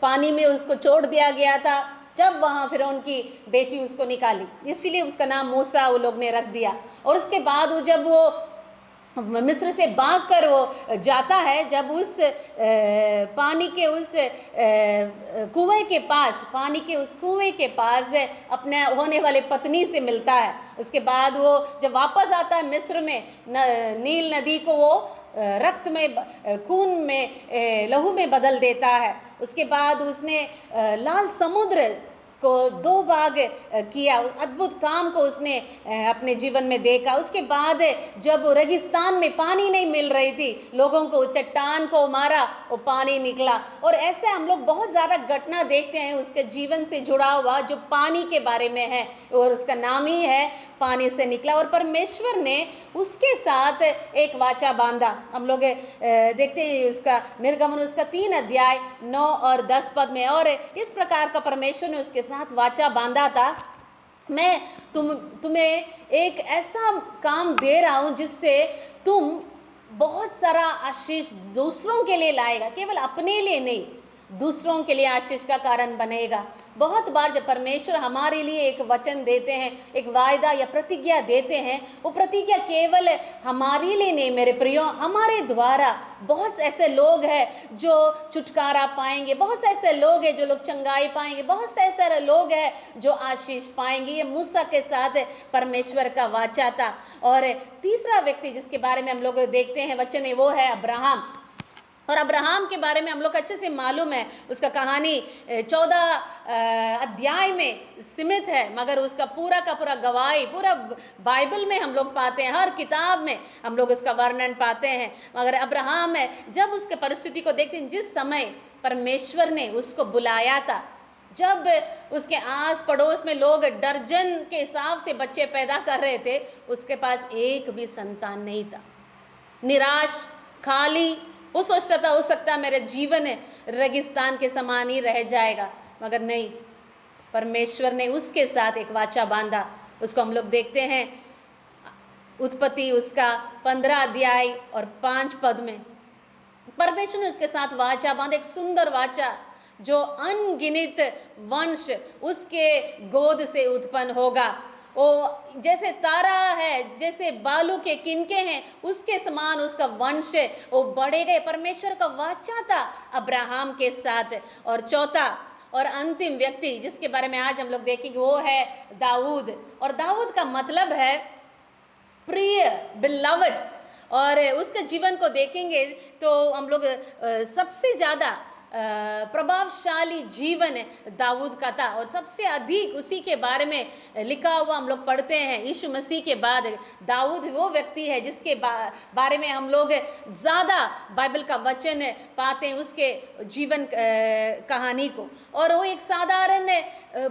पानी में उसको छोड़ दिया गया था, जब वहाँ फिर उनकी बेटी उसको निकाली, इसीलिए उसका नाम मूसा वो लोग ने रख दिया। और उसके बाद वो जब वो मिस्र से भागकर वो जाता है, जब उस पानी के उस कुएं के पास, पानी के उस कुएं के पास अपने होने वाले पत्नी से मिलता है, उसके बाद वो जब वापस आता है मिस्र में, नील नदी को वो रक्त में, खून में, लहू में बदल देता है। उसके बाद उसने लाल समुद्र को 2 भाग किया, अद्भुत काम को उसने अपने जीवन में देखा। उसके बाद जब रेगिस्तान में पानी नहीं मिल रही थी, लोगों को चट्टान को मारा, वो पानी निकला। और ऐसे हम लोग बहुत ज़्यादा घटना देखते हैं उसके जीवन से जुड़ा हुआ, जो पानी के बारे में है, और उसका नाम ही है पानी से निकला। और परमेश्वर ने उसके साथ एक वाचा बांधा। हम लोग देखते हैं उसका निर्गमन, उसका 3 अध्याय 9 और 10 पद में। और इस प्रकार का परमेश्वर ने उसके साथ वाचा बांधा था, मैं तुम्हें एक ऐसा काम दे रहा हूँ जिससे तुम बहुत सारा आशीष दूसरों के लिए लाएगा, केवल अपने लिए नहीं, दूसरों के लिए आशीष का कारण बनेगा। बहुत बार जब परमेश्वर हमारे लिए एक वचन देते हैं, एक वायदा या प्रतिज्ञा देते हैं, वो प्रतिज्ञा केवल हमारे लिए नहीं मेरे प्रियो, हमारे द्वारा बहुत ऐसे लोग हैं जो छुटकारा पाएंगे, बहुत से ऐसे लोग हैं जो लोग चंगाई पाएंगे, बहुत से ऐसे लोग हैं जो आशीष पाएंगे। ये मूसा के साथ परमेश्वर का वाचा था। और तीसरा व्यक्ति जिसके बारे में हम लोग देखते हैं वचन में, वो है अब्राहम। और अब्राहम के बारे में हम लोग अच्छे से मालूम है, उसका कहानी 14 अध्याय में सीमित है, मगर उसका पूरा का पूरा गवाही पूरा बाइबल में हम लोग पाते हैं, हर किताब में हम लोग उसका वर्णन पाते हैं। मगर अब्राहम है, जब उसके परिस्थिति को देखते हैं, जिस समय परमेश्वर ने उसको बुलाया था, जब उसके आस पड़ोस में लोग दर्जन के हिसाब से बच्चे पैदा कर रहे थे, उसके पास एक भी संतान नहीं था। निराश, खाली, वो सोचता था हो सकता है मेरे जीवन रेगिस्तान के समान ही रह जाएगा, मगर नहीं, परमेश्वर ने उसके साथ एक वाचा बांधा। उसको हम लोग देखते हैं उत्पत्ति उसका 15 अध्याय और 5 पद में। परमेश्वर ने उसके साथ वाचा बांधा, एक सुंदर वाचा, जो अनगिनत वंश उसके गोद से उत्पन्न होगा। वो जैसे तारा है, जैसे बालू के किनके हैं, उसके समान उसका वंश वो बढ़ेगा। परमेश्वर का वाचा था अब्राहम के साथ। और चौथा और अंतिम व्यक्ति जिसके बारे में आज हम लोग देखेंगे, वो है दाऊद। और दाऊद का मतलब है प्रिय, बिलवड। और उसके जीवन को देखेंगे तो हम लोग सबसे ज़्यादा प्रभावशाली जीवन दाऊद का था, और सबसे अधिक उसी के बारे में लिखा हुआ हम लोग पढ़ते हैं। यीशु मसीह के बाद दाऊद वो व्यक्ति है जिसके बारे में हम लोग ज़्यादा बाइबल का वचन पाते हैं, उसके जीवन कहानी को। और वो एक साधारण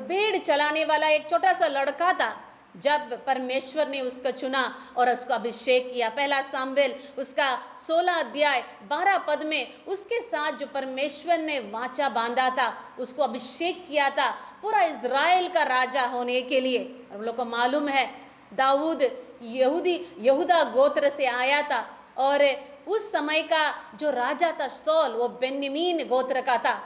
भेड़ चलाने वाला एक छोटा सा लड़का था, जब परमेश्वर ने उसको चुना और उसको अभिषेक किया। पहला सामुएल उसका 16 अध्याय 12 पद में उसके साथ जो परमेश्वर ने वाचा बांधा था, उसको अभिषेक किया था पूरा इज़राइल का राजा होने के लिए। हम लोग को मालूम है दाऊद यहूदा गोत्र से आया था और उस समय का जो राजा था सौल, वो बेन्यामीन गोत्र का था।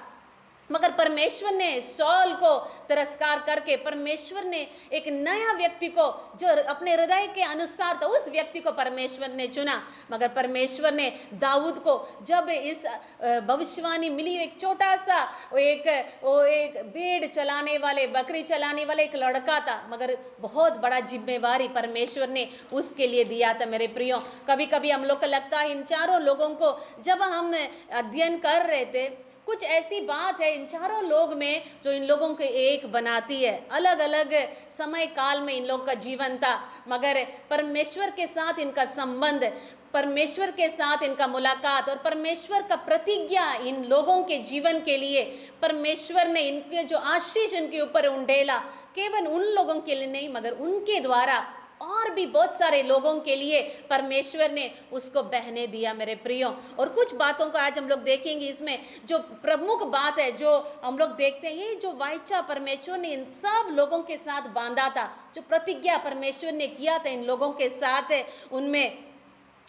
मगर परमेश्वर ने सौल को तिरस्कार करके परमेश्वर ने एक नया व्यक्ति को जो अपने हृदय के अनुसार था, उस व्यक्ति को परमेश्वर ने चुना। मगर परमेश्वर ने दाऊद को, जब इस भविष्यवाणी मिली, एक छोटा सा वो एक भेड़ चलाने वाले, बकरी चलाने वाले एक लड़का था, मगर बहुत बड़ा जिम्मेवारी परमेश्वर ने उसके लिए दिया था। मेरे प्रियो, कभी कभी हम लोग को लगता है इन चारों लोगों को जब हम अध्ययन कर रहे थे, कुछ ऐसी बात है इन चारों लोग में जो इन लोगों को एक बनाती है। अलग अलग समय काल में इन लोग का जीवन था, मगर परमेश्वर के साथ इनका संबंध, परमेश्वर के साथ इनका मुलाकात और परमेश्वर का प्रतिज्ञा इन लोगों के जीवन के लिए परमेश्वर ने इनके जो आशीष इनके ऊपर उंडेला, केवल उन लोगों के लिए नहीं मगर उनके द्वारा और भी बहुत सारे लोगों के लिए परमेश्वर ने उसको बहने दिया। मेरे प्रियो, और कुछ बातों को आज हम लोग देखेंगे। इसमें जो प्रमुख बात है जो हम लोग देखते हैं, ये जो वाचा परमेश्वर ने इन सब लोगों के साथ बांधा था, जो प्रतिज्ञा परमेश्वर ने किया था इन लोगों के साथ, उनमें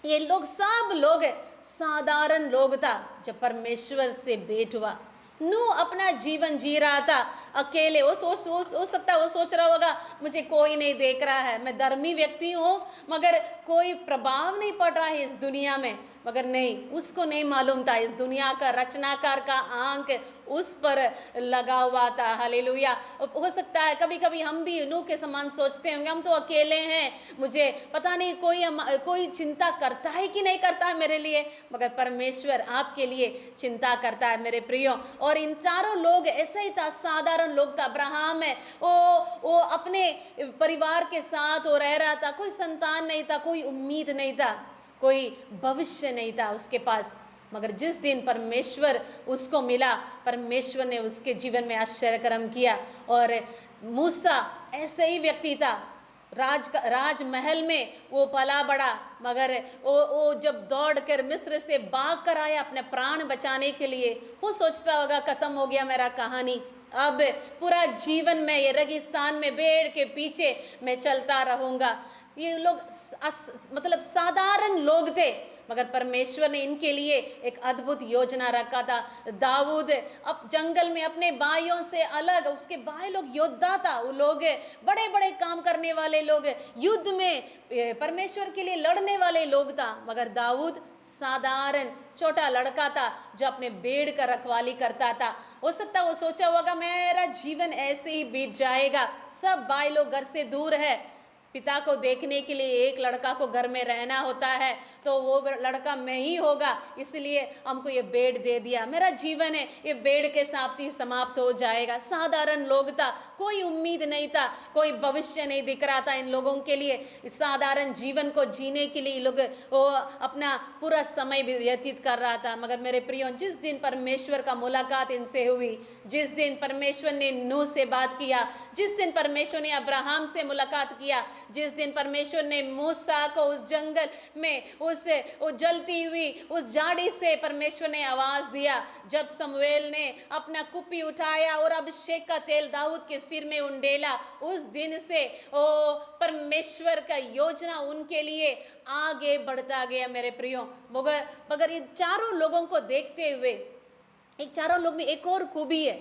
ये लोग सब लोग साधारण लोग था। जब परमेश्वर से भेंट हुआ, नूह अपना जीवन जी रहा था अकेले। हो सकता है वो सोच रहा होगा मुझे कोई नहीं देख रहा है, मैं धर्मी व्यक्ति हूँ मगर कोई प्रभाव नहीं पड़ रहा है इस दुनिया में। मगर नहीं, उसको नहीं मालूम था इस दुनिया का रचनाकार का आंक उस पर लगा हुआ था। हालेलुया। हो सकता है कभी कभी हम भी नूह के समान सोचते होंगे, हम तो अकेले हैं, मुझे पता नहीं कोई चिंता करता है कि नहीं करता है मेरे लिए, मगर परमेश्वर आपके लिए चिंता करता है। मेरे प्रियो, और इन चारों लोग ऐसे ही था, साधारण लोग था। अब्राहम है, वो अपने परिवार के साथ वो रह रहा था, कोई संतान नहीं था, कोई उम्मीद नहीं था, कोई भविष्य नहीं था उसके पास। मगर जिस दिन परमेश्वर उसको मिला, परमेश्वर ने उसके जीवन में आश्चर्यकर्म किया। और मूसा ऐसे ही व्यक्ति था, राजमहल में वो पला बड़ा, मगर वो जब दौड़ कर मिस्र से भाग कर आया अपने प्राण बचाने के लिए, वो सोचता होगा खत्म हो गया मेरा कहानी, अब पूरा जीवन में ये रेगिस्तान में भेड़ के पीछे मैं चलता रहूँगा। ये लोग मतलब साधारण लोग थे, मगर परमेश्वर ने इनके लिए एक अद्भुत योजना रखा था। दाऊद अब जंगल में अपने भाइयों से अलग, उसके भाई लोग योद्धा था, वो लोग बड़े बड़े काम करने वाले लोग, युद्ध में परमेश्वर के लिए लड़ने वाले लोग था, मगर दाऊद साधारण छोटा लड़का था जो अपने भेड़ का रखवाली करता था। हो सकता वो सोचा होगा मेरा जीवन ऐसे ही बीत जाएगा, सब भाई लोग घर से दूर है, पिता को देखने के लिए एक लड़का को घर में रहना होता है, तो वो लड़का मैं ही होगा, इसलिए हमको ये भेड़ दे दिया, मेरा जीवन है ये भेड़ के साथ ही समाप्त हो जाएगा। साधारण लोग था, कोई उम्मीद नहीं था, कोई भविष्य नहीं दिख रहा था इन लोगों के लिए। इस साधारण जीवन को जीने के लिए लोग वो अपना पूरा समय व्यतीत कर रहा था। मगर मेरे प्रियो, जिस दिन परमेश्वर का मुलाकात इनसे हुई, जिस दिन परमेश्वर ने नूह से बात किया, जिस दिन परमेश्वर ने अब्राहम से मुलाकात किया, जिस दिन परमेश्वर ने मूसा को उस जंगल में वो जलती हुई उस झाड़ी से परमेश्वर ने आवाज दिया, जब समूएल ने अपना कुप्पी उठाया और अभिषेक का तेल दाऊद के सिर में उंडेला, उस दिन से ओ परमेश्वर का योजना उनके लिए आगे बढ़ता गया। मेरे प्रियो, मगर इन चारों लोगों को देखते हुए, एक चारों लोग में एक और खूबी है,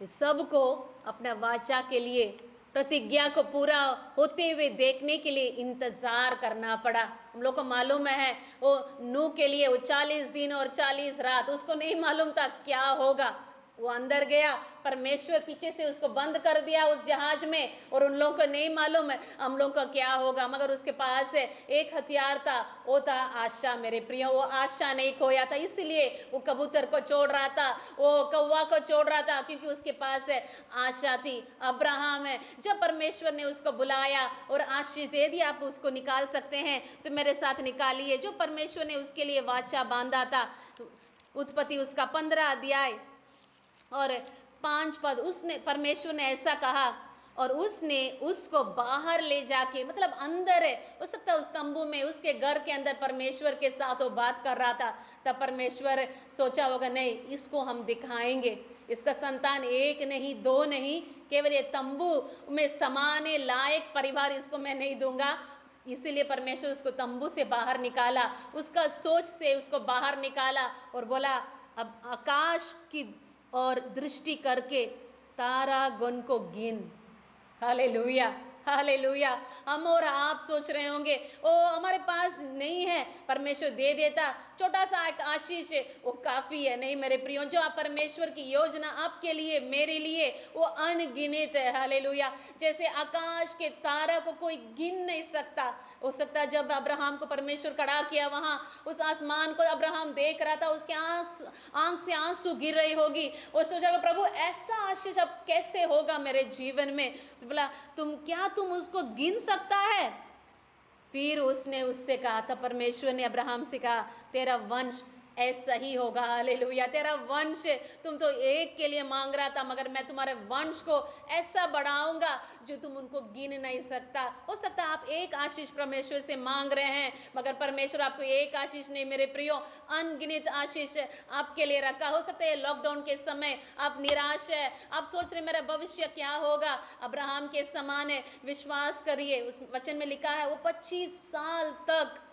सबको अपना वाचा के लिए, प्रतिज्ञा को पूरा होते हुए देखने के लिए इंतजार करना पड़ा। हम लोग को मालूम है वो नूह के लिए वो 40 दिन और 40 रात, उसको नहीं मालूम था क्या होगा। वो अंदर गया, परमेश्वर पीछे से उसको बंद कर दिया उस जहाज में, और उन लोगों को नहीं मालूम है हम लोग का क्या होगा। मगर उसके पास एक हथियार था, वो था आशा। मेरे प्रियो, वो आशा नहीं खोया था, इसलिए वो कबूतर को छोड़ रहा था, वो कौवा को छोड़ रहा था, क्योंकि उसके पास आशा थी। अब्राहम है, जब परमेश्वर ने उसको बुलाया और आशीष दे दिया, आप उसको निकाल सकते हैं तो मेरे साथ निकालिए, जो परमेश्वर ने उसके लिए वाचा बांधा था। उत्पत्ति उसका 15 अध्याय और 5 पद, उसने परमेश्वर ने ऐसा कहा, और उसने उसको बाहर ले जाके, मतलब अंदर है, हो सकता है उस तंबू में, उसके घर के अंदर परमेश्वर के साथ वो बात कर रहा था। तब परमेश्वर सोचा होगा, नहीं, इसको हम दिखाएंगे, इसका संतान एक नहीं, दो नहीं, केवल ये तंबू में समाने लायक परिवार इसको मैं नहीं दूंगा। इसीलिए परमेश्वर उसको तंबू से बाहर निकाला, उसका सोच से उसको बाहर निकाला और बोला, अब आकाश की और दृष्टि करके तारा गण को गिन। Hallelujah, hallelujah. हम और आप सोच रहे होंगे, ओ हमारे पास नहीं है, परमेश्वर दे देता, छोटा सा एक आशीष है, वो काफ़ी है। नहीं मेरे प्रियो, जो आप परमेश्वर की योजना आपके लिए, मेरे लिए, वो अनगिनत है। हालेलुया। जैसे आकाश के तारा को कोई गिन नहीं सकता। हो सकता है जब अब्राहम को परमेश्वर खड़ा किया, वहाँ उस आसमान को अब्राहम देख रहा था, उसके आंख से आंसू गिर रही होगी, और सोचा, प्रभु ऐसा आशीष अब कैसे होगा मेरे जीवन में। बोला, तुम उसको गिन सकता है? फिर उसने उससे कहा था, परमेश्वर ने अब्राहम से कहा, तेरा वंश ऐसा ही होगा। हालेलुया। तेरा वंश, तुम तो एक के लिए मांग रहा था, मगर मैं तुम्हारे वंश को ऐसा बढ़ाऊंगा जो तुम उनको गिन नहीं सकता। हो सकता है आप एक आशीष परमेश्वर से मांग रहे हैं, मगर परमेश्वर आपको एक आशीष नहीं मेरे प्रियो, अनगिनत आशीष आपके लिए रखा। हो सकता है लॉकडाउन के समय आप निराश है, आप सोच रहे मेरा भविष्य क्या होगा। अब्राहम के समान है, विश्वास करिए, उस वचन में लिखा है, वो 25 साल तक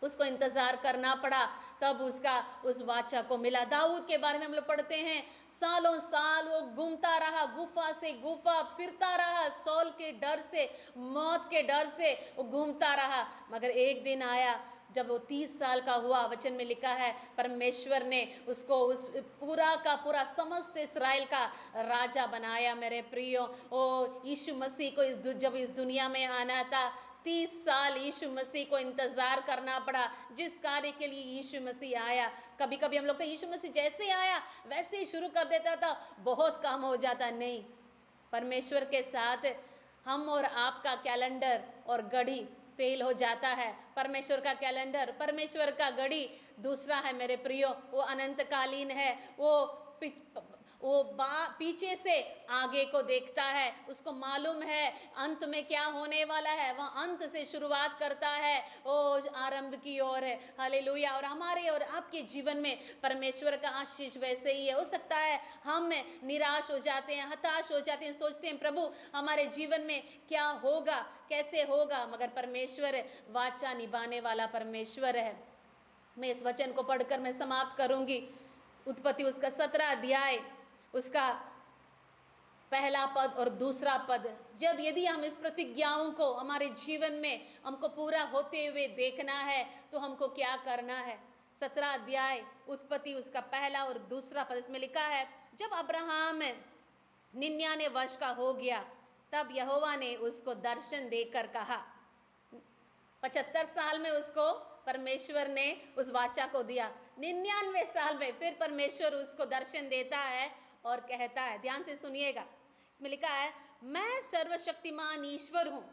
उसको इंतजार करना पड़ा, तब उसका उस वाचा को मिला। दाऊद के बारे में हम लोग पढ़ते हैं, सालों साल वो घूमता रहा, गुफा से गुफा फिरता रहा, सौल के डर से, मौत के डर से वो घूमता रहा। मगर एक दिन आया जब वो 30 साल का हुआ, वचन में लिखा है परमेश्वर ने उसको उस पूरा का पूरा समस्त इस्राएल का राजा बनाया। मेरे प्रियो, ओ यीशु मसीह को जब इस दुनिया में आना था, 30 साल यीशु मसीह को इंतजार करना पड़ा, जिस कार्य के लिए यीशु मसीह आया। कभी कभी हम लोग तो यीशु मसीह जैसे आया वैसे ही शुरू कर देता था, बहुत काम हो जाता। नहीं, परमेश्वर के साथ हम और आपका कैलेंडर और घड़ी फेल हो जाता है। परमेश्वर का कैलेंडर, परमेश्वर का घड़ी दूसरा है मेरे प्रियो, वो अनंतकालीन है। वो पीछे से आगे को देखता है, उसको मालूम है अंत में क्या होने वाला है। वह अंत से शुरुआत करता है, वो आरंभ की ओर है। हालेलुया। और हमारे और आपके जीवन में परमेश्वर का आशीष वैसे ही है। हो सकता है हम निराश हो जाते हैं, हताश हो जाते हैं, सोचते हैं प्रभु हमारे जीवन में क्या होगा, कैसे होगा, मगर परमेश्वर वाचा निभाने वाला परमेश्वर है। मैं इस वचन को पढ़कर मैं समाप्त करूंगी। उत्पत्ति उसका 17 अध्याय, उसका पहला पद और दूसरा पद। जब यदि हम इस प्रतिज्ञाओं को हमारे जीवन में हमको पूरा होते हुए देखना है, तो हमको क्या करना है। 17 अध्याय उत्पत्ति उसका पहला और दूसरा पद, इसमें लिखा है, जब अब्राहम 99 वर्ष का हो गया, तब यहोवा ने उसको दर्शन देकर कहा। 75 साल में उसको परमेश्वर ने उस वाचा को दिया, 99 साल में फिर परमेश्वर उसको दर्शन देता है और कहता है, ध्यान से सुनिएगा, इसमें लिखा है, मैं सर्वशक्तिमान ईश्वर हूँ,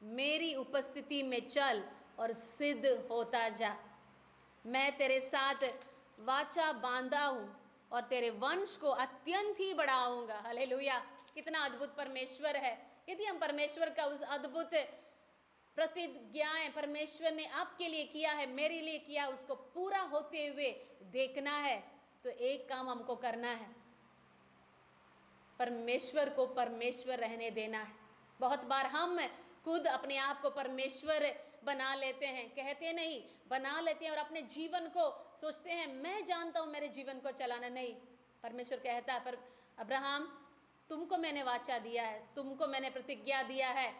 मेरी उपस्थिति में चल और सिद्ध होता जा। मैं तेरे साथ वाचा बांधा हूँ और तेरे वंश को अत्यंत ही बढ़ाऊंगा। हालेलुया। कितना अद्भुत परमेश्वर है। यदि हम परमेश्वर का उस अद्भुत प्रतिज्ञाएं परमेश्वर ने आपके लिए किया है, मेरे लिए किया, उसको पूरा होते हुए देखना है, तो एक काम हमको करना है, परमेश्वर को परमेश्वर रहने देना है। बहुत बार हम खुद अपने आप को परमेश्वर बना लेते हैं, कहते नहीं, बना लेते हैं और अपने जीवन को सोचते हैं मैं जानता हूं मेरे जीवन को चलाना। नहीं, परमेश्वर कहता है, पर अब्राहम तुमको मैंने वाचा दिया है, तुमको मैंने प्रतिज्ञा दिया है,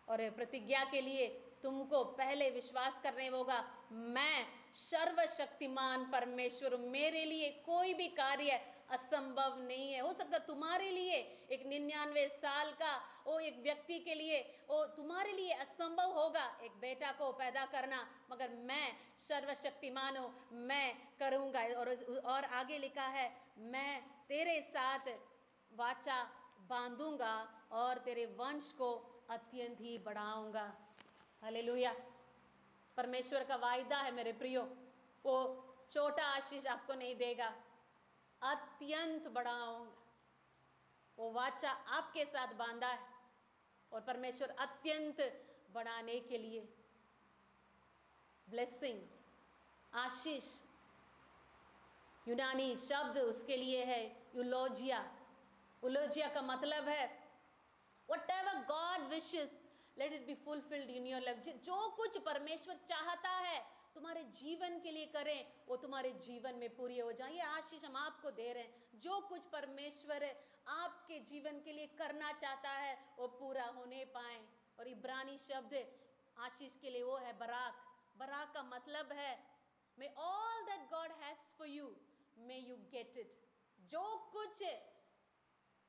और प्रतिज्ञा के लिए तुमको पहले विश्वास करने होगा, मैं सर्वशक्तिमान परमेश्वर, मेरे लिए कोई भी कार्य असंभव नहीं है। हो सकता तुम्हारे लिए एक 99 साल का वो एक व्यक्ति के लिए वो तुम्हारे लिए असंभव होगा एक बेटा को पैदा करना, मगर मैं सर्वशक्तिमान हूँ, मैं करूँगा। और आगे लिखा है, मैं तेरे साथ वाचा बांधूंगा और तेरे वंश को अत्यंत ही बढ़ाऊंगा। हालेलुया। परमेश्वर का वायदा है मेरे प्रियो, वो छोटा आशीष आपको नहीं देगा, अत्यंत बढ़ाऊंगा। वो वाचा आपके साथ बांधा है और परमेश्वर अत्यंत बढ़ाने के लिए ब्लेसिंग, आशीष, यूनानी शब्द उसके लिए है यूलोजिया। यूलोजिया का मतलब है whatever God wishes let it be fulfilled in your life। जो कुछ परमेश्वर चाहता है तुम्हारे जीवन के लिए करें, वो तुम्हारे जीवन में पूरी हो जाए। ये आशीष हम आपको दे रहे हैं। जो कुछ परमेश्वर आपके जीवन के लिए करना चाहता है वो पूरा होने पाए। और इब्रानी शब्द आशीष के लिए वो है बराक। बराक का मतलब है may all that God has for you may you get it। जो कुछ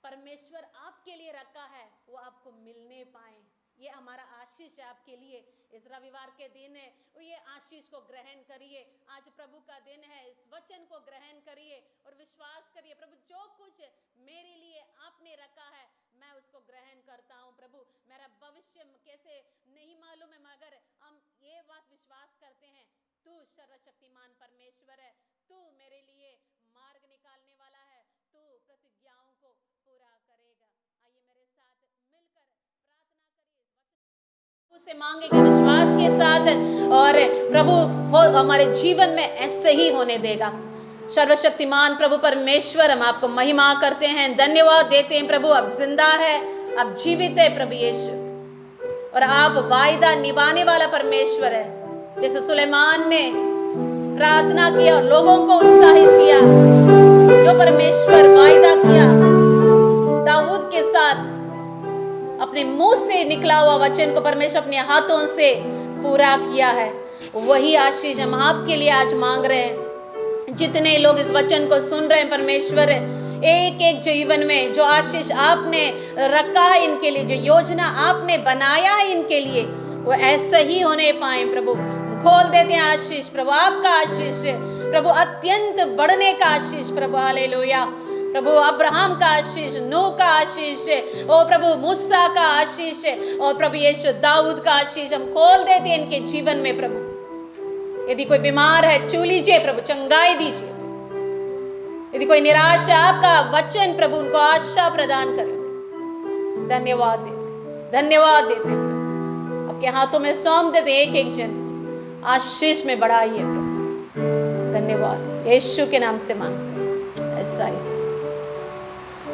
परमेश्वर आपके लिए रखा है वो आपको मिलने पाए। ये हमारा आशीष है आपके लिए। इस रविवार के दिन है, ये आशीष को ग्रहण करिए। आज प्रभु का दिन है, इस वचन को ग्रहण करिए और विश्वास करिए, प्रभु जो कुछ मेरे लिए आपने रखा है मैं उसको ग्रहण करता हूँ। प्रभु मेरा भविष्य कैसे नहीं मालूम है, मगर हम ये बात विश्वास करते हैं तू सर्वशक्तिमान परमेश्वर है, तू मेरे लिए मार्ग निकालने वाला है, तू प्रतिज्ञाओं को पूरा करेगा। आइए मेरे साथ मिलकर प्रार्थना करिए, प्रभु से मांगेंगे विश्वास के साथ और प्रभु हमारे जीवन में ऐसे ही होने देगा। सर्वशक्तिमान प्रभु परमेश्वर, हम आपको महिमा करते हैं, धन्यवाद देते हैं प्रभु। अब जिंदा है, अब जीवित है प्रभु यीशु, और आप वायदा निभाने वाला परमेश्वर है। जैसे सुलेमान ने प्रार्थना किया और लोगों को उत्साहित किया, जो परमेश्वर वायदा किया दाऊद के साथ, अपने मुंह से निकला हुआ वचन को परमेश्वर अपने हाथों से पूरा किया है। वही आशीष हम आपके लिए आज मांग रहे हैं। जितने लोग इस वचन को सुन रहे हैं परमेश्वर, एक एक जीवन में जो आशीष आपने रखा है इनके लिए, जो योजना आपने बनाया है इनके लिए, वो ऐसा ही होने पाए। प्रभु खोल देते हैं आशीष, प्रभु आपका आशीष है प्रभु, अत्यंत बढ़ने का आशीष प्रभु, हालेलुया। प्रभु अब्राहम का आशीष, नूह का आशीष है, ओ प्रभु मूसा का आशीष है, और प्रभु यीशु दाऊद का आशीष हम खोल देते हैं इनके जीवन में। प्रभु यदि कोई बीमार है छू लीजिए प्रभु, चंगाई दीजिए। यदि कोई निराश है, आपका वचन प्रभु उनको आशा प्रदान करे। धन्यवाद देते, धन्यवाद देते, आपके हाथों में सौंप देते एक एक जन, आशीष में बढ़ाइए प्रभु। धन्यवाद, यीशु के नाम से मांगते ऐसा ही।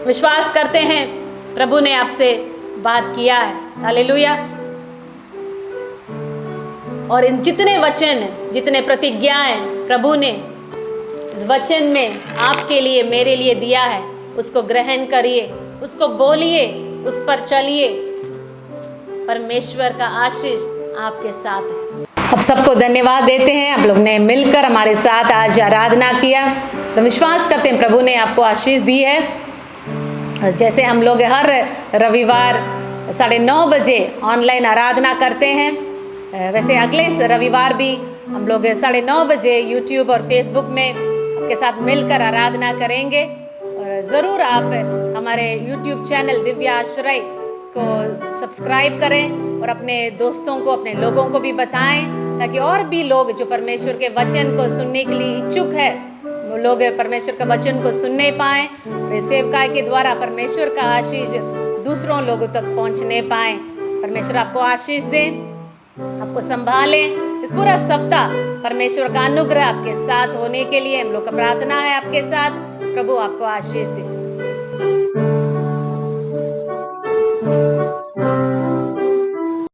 विश्वास करते हैं प्रभु ने आपसे बात किया है, हालेलुया। और इन जितने वचन, जितने प्रतिज्ञाएं प्रभु ने इस वचन में आपके लिए, मेरे लिए दिया है, उसको ग्रहण करिए, उसको बोलिए, उस पर चलिए। परमेश्वर का आशीष आपके साथ है। अब सबको धन्यवाद देते हैं। आप लोग ने मिलकर हमारे साथ आज आराधना किया, तो विश्वास करते हैं प्रभु ने आपको आशीष दी है। जैसे हम लोग हर रविवार 9:30 बजे ऑनलाइन आराधना करते हैं, वैसे अगले रविवार भी हम लोग 9:30 बजे यूट्यूब और फेसबुक में आपके साथ मिलकर आराधना करेंगे। और ज़रूर आप हमारे यूट्यूब चैनल दिव्य आश्रय को सब्सक्राइब करें और अपने दोस्तों को, अपने लोगों को भी बताएं, ताकि और भी लोग जो परमेश्वर के वचन को सुनने के लिए इच्छुक है, वो लोग परमेश्वर के वचन को सुनने पाएं। वे सेवकाई के द्वारा परमेश्वर का आशीष दूसरों लोगों तक पहुंचने पाएं। परमेश्वर आपको आशीष दे, आपको संभाले। इस पूरा सप्ताह परमेश्वर का अनुग्रह आपके साथ होने के लिए हम लोग का प्रार्थना है आपके साथ। प्रभु आपको आशीष दे।